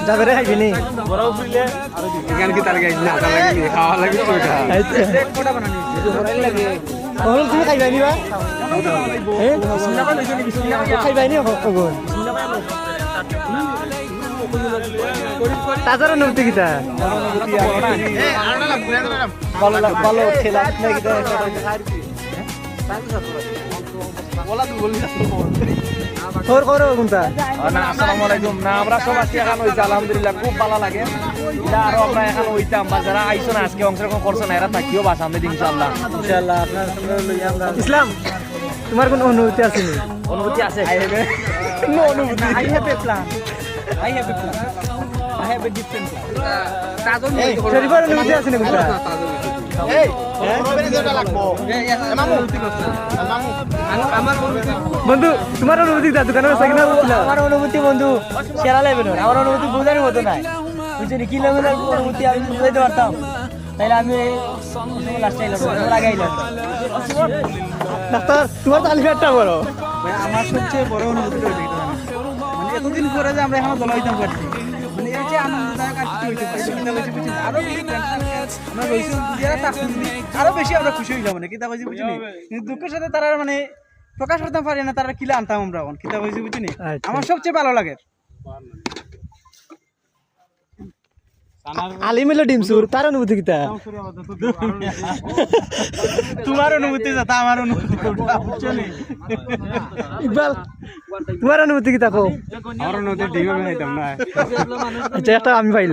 যাবে রে খাইবি নি এখানে কি তার গাইছ না তার লাগে খাওয়া লাগে তুমি খাইবাই নি বা খাইবাই নি তাজার অনুভূতি কিতা ভালো ঠেলা আসসালামু আলাইকুম না আমরা সব আজকে এখন হইতে আলহামদুলিল্লাহ খুব ভালো লাগে এটা আরো আমরা এখন হইতাম বা যারা আইসো না আজকে অংশগ্রহণ করছো না এরা থাকিও বা সামনে দিন ইনশাআল্লাহ ইসলাম তোমার কোন অনুভূতি আছে নি অনুভূতি আছে নো অনুভূতি I have a plan I have a different শরীফের অনুভূতি আছে নি কোনটা বন্ধু তোমার অনুভূতি দা দোকানে আছে কিনা আমার অনুভূতি বন্ধু সেরা লাগবে না আমার অনুভূতি বোঝার মতো নাই বুঝলি কি লাগবে অনুভূতি আমি বুঝাইতে পারতাম তাইলে আমি লাস্টে লাগাইলাম ডাক্তার তোমার তো আলিফারটা বড় আমার সবচেয়ে বড় অনুভূতি মানে এতদিন পরে যে আমরা এখন দলা হইতাম পারছি মানে এই যে আনন্দদায়ক আর কিছু হইতে পারছি আরো আমরা রয়েছি আরো বেশি আমরা খুশি হইলাম মানে কিতা হয়েছে বুঝলি কিন্তু দুঃখের সাথে তারা মানে প্রকাশ করতে পারি না তারা কিলা আনতাম আমরা কিতা হয়েছে বুঝলি আমার সবচেয়ে ভালো লাগে আলিমেলো ডিমসুর তার অনুভূতি কিতা তোমার অনুভূতি যাতা আমার অনুভূতি বুঝলি ইকবাল তোমার অনুভূতি কিতা কো আমার অনুভূতি ডিম বানাইতাম না আচ্ছা একটা আমি পাইলাম